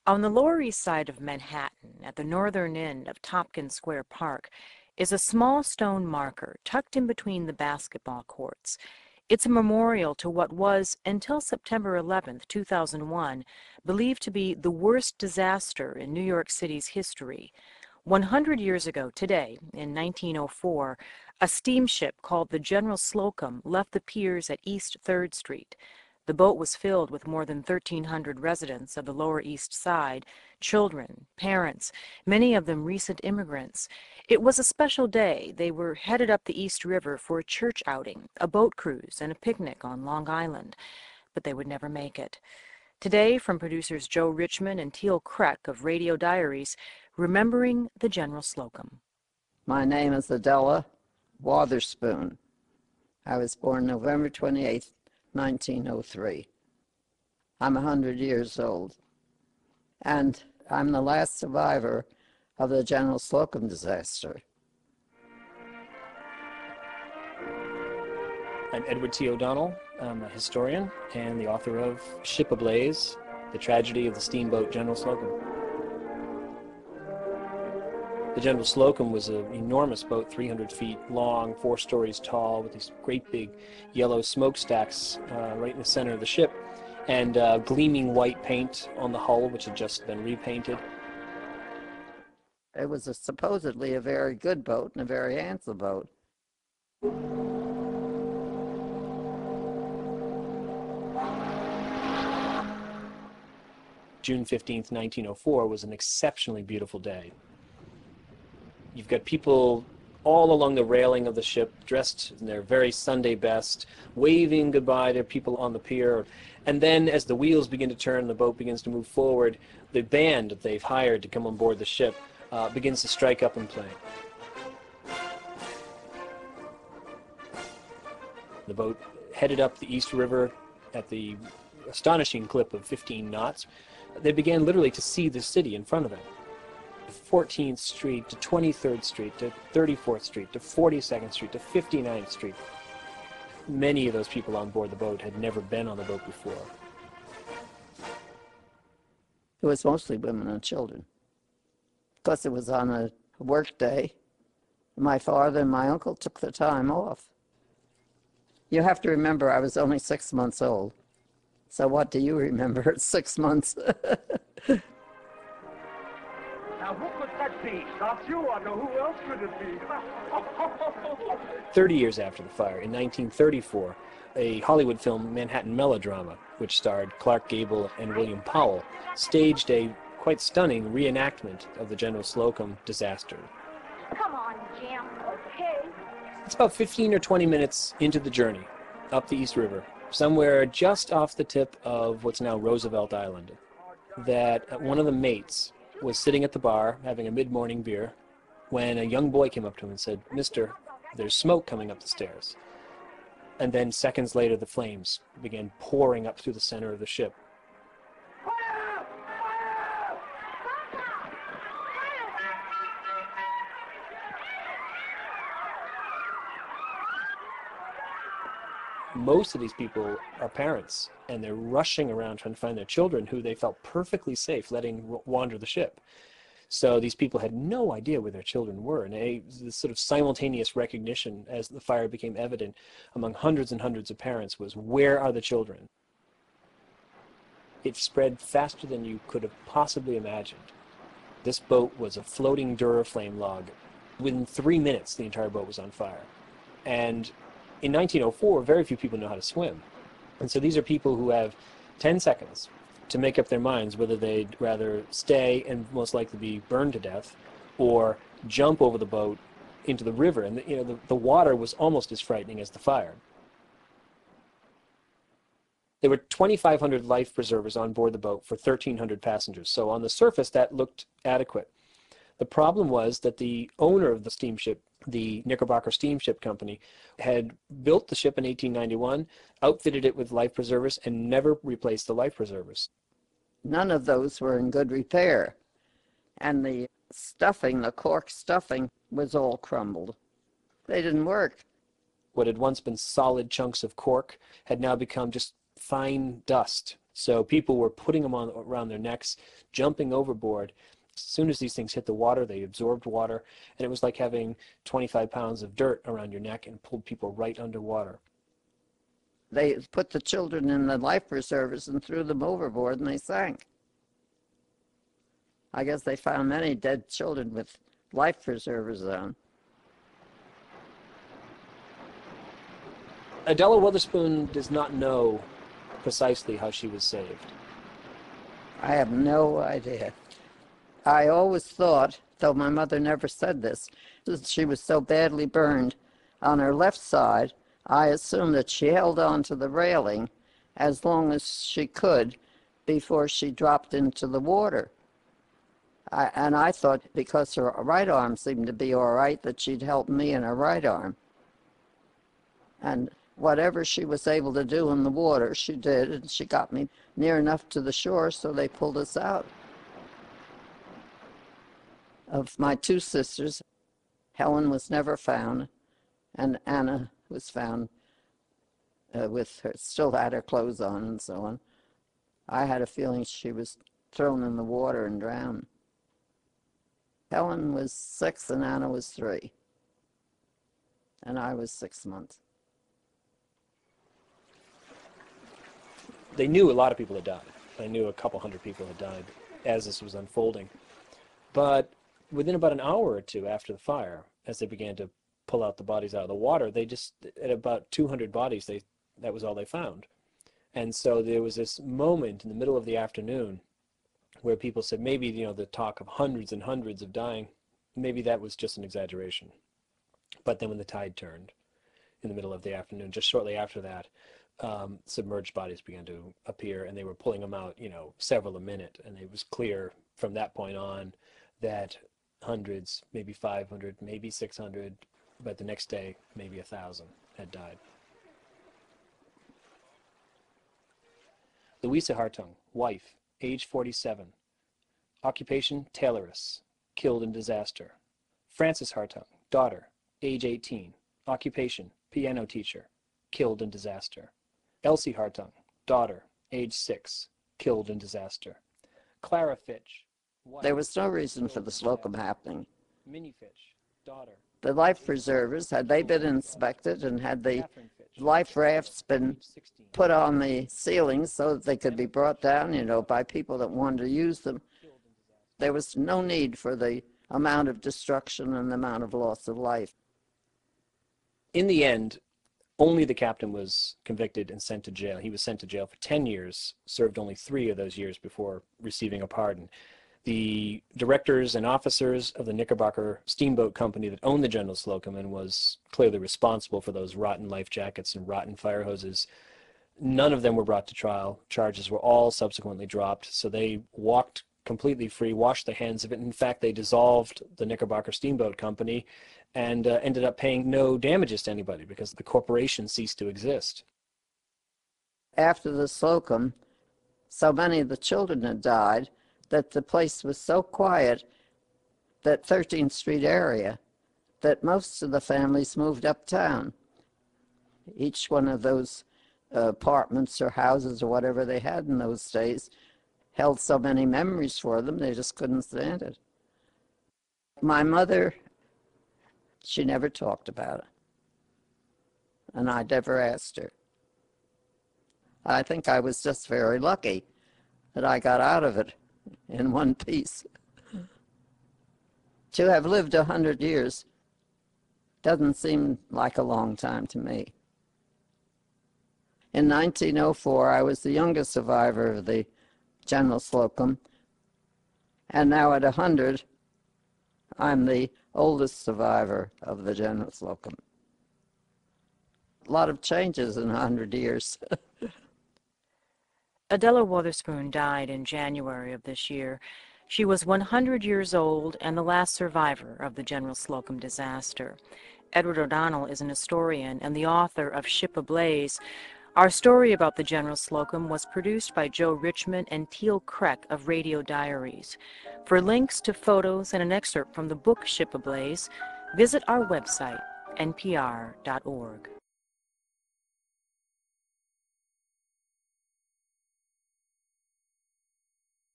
On the Lower East Side of Manhattan, at the northern end of Tompkins Square Park, is a small stone marker tucked in between the basketball courts. It's a memorial to what was, until September 11, 2001, believed to be the worst disaster in New York City's history. 100 years ago today, in 1904, a steamship called the General Slocum left the piers at East 3rd Street. The boat was filled with more than 1,300 residents of the Lower East Side, children, parents, many of them recent immigrants. It was a special day. They were headed up the East River for a church outing, a boat cruise, and a picnic on Long Island. But they would never make it. Today, from producers Joe Richmond and Teal Kreck of Radio Diaries, remembering the General Slocum. My name is Adela Watherspoon. I was born November 28th, 1903. I'm 100 years old, and I'm the last survivor of the General Slocum disaster. I'm Edward T. O'Donnell. I'm a historian and the author of Ship Ablaze, The Tragedy of the Steamboat General Slocum. The General Slocum was an enormous boat, 300 feet long, 4 stories tall, with these great big yellow smokestacks right in the center of the ship, and gleaming white paint on the hull, which had just been repainted. It was supposedly a very good boat and a very handsome boat. June 15th, 1904 was an exceptionally beautiful day. You've got people all along the railing of the ship, dressed in their very Sunday best, waving goodbye to people on the pier. And then as the wheels begin to turn and the boat begins to move forward, the band that they've hired to come on board the ship begins to strike up and play. The boat headed up the East River at the astonishing clip of 15 knots. They began literally to see the city in front of them. 14th Street to 23rd Street to 34th Street to 42nd Street to 59th Street. Many of those people on board the boat had never been on the boat before. It was mostly women and children. Because it was on a work day, my father and my uncle took the time off. You have to remember I was only 6 months old. So what do you remember at 6 months? Now, who could that be? Not you, I know. Who else could it be? 30 years after the fire, in 1934, a Hollywood film, Manhattan Melodrama, which starred Clark Gable and William Powell, staged a quite stunning reenactment of the General Slocum disaster. Come on, Jim, okay? It's about 15 or 20 minutes into the journey up the East River, somewhere just off the tip of what's now Roosevelt Island, that one of the mates was sitting at the bar having a mid-morning beer when a young boy came up to him and said, "Mister, there's smoke coming up the stairs." And then seconds later, the flames began pouring up through the center of the ship. Most of these people are parents, and they're rushing around trying to find their children who they felt perfectly safe letting wander the ship. So these people had no idea where their children were, and this sort of simultaneous recognition as the fire became evident among hundreds and hundreds of parents was, where are the children? It spread faster than you could have possibly imagined. This boat was a floating Duraflame log. Within 3 minutes, the entire boat was on fire. And in 1904, very few people know how to swim. And so these are people who have 10 seconds to make up their minds whether they'd rather stay and most likely be burned to death or jump over the boat into the river. And the water was almost as frightening as the fire. There were 2,500 life preservers on board the boat for 1,300 passengers. So on the surface, that looked adequate. The problem was that the owner of the steamship, the Knickerbocker Steamship Company, had built the ship in 1891, outfitted it with life preservers, and never replaced the life preservers. None of those were in good repair. And the stuffing, the cork stuffing, was all crumbled. They didn't work. What had once been solid chunks of cork had now become just fine dust, So people were putting them on around their necks, jumping overboard. As soon as these things hit the water, they absorbed water, and it was like having 25 pounds of dirt around your neck and pulled people right underwater. They put the children in the life preservers and threw them overboard, and they sank. I guess they found many dead children with life preservers on. Adela Witherspoon does not know precisely how she was saved. I have no idea. I always thought, though my mother never said this, that she was so badly burned on her left side, I assumed that she held on to the railing as long as she could before she dropped into the water. And I thought because her right arm seemed to be all right, that she'd help me in her right arm. And whatever she was able to do in the water, she did, and she got me near enough to the shore, so they pulled us out. Of my two sisters, Helen was never found, and Anna was found with her, still had her clothes on and so on. I had a feeling she was thrown in the water and drowned. Helen was 6 and Anna was 3, and I was 6 months. They knew a lot of people had died. I knew a couple hundred people had died as this was unfolding. But within about an hour or two after the fire, as they began to pull out the bodies out of the water, they just, at about 200 bodies, that was all they found. And so there was this moment in the middle of the afternoon where people said maybe, the talk of hundreds and hundreds of dying, maybe that was just an exaggeration. But then when the tide turned in the middle of the afternoon, just shortly after that, submerged bodies began to appear, and they were pulling them out, several a minute. And it was clear from that point on that hundreds, maybe 500, maybe 600, but the next day, maybe 1,000 had died. Louisa Hartung, wife, age 47. Occupation, tailoress, killed in disaster. Frances Hartung, daughter, age 18. Occupation, piano teacher, killed in disaster. Elsie Hartung, daughter, age 6, killed in disaster. Clara Fitch, wife, There was no reason for the Slocum happening. Minnie Fitch, daughter. The life preservers, had they been inspected and had the life rafts been put on the ceilings so that they could be brought down, by people that wanted to use them, there was no need for the amount of destruction and the amount of loss of life. In the end, only the captain was convicted and sent to jail. He was sent to jail for 10 years, served only 3 of those years before receiving a pardon. The directors and officers of the Knickerbocker Steamboat Company that owned the General Slocum and was clearly responsible for those rotten life jackets and rotten fire hoses, none of them were brought to trial. Charges were all subsequently dropped, so they walked completely free, washed their hands of it. In fact, they dissolved the Knickerbocker Steamboat Company and ended up paying no damages to anybody because the corporation ceased to exist. After the Slocum, so many of the children had died that the place was so quiet, that 13th Street area, that most of the families moved uptown. Each one of those apartments or houses or whatever they had in those days held so many memories for them, they just couldn't stand it. My mother, she never talked about it, and I never asked her. I think I was just very lucky that I got out of it in one piece. To have lived 100 years doesn't seem like a long time to me. In 1904, I was the youngest survivor of the General Slocum, and now at 100, I'm the oldest survivor of the General Slocum. A lot of changes in 100 years. Adela Witherspoon died in January of this year. She was 100 years old and the last survivor of the General Slocum disaster. Edward O'Donnell is an historian and the author of Ship Ablaze. Our story about the General Slocum was produced by Joe Richmond and Teal Kreck of Radio Diaries. For links to photos and an excerpt from the book Ship Ablaze, visit our website, npr.org.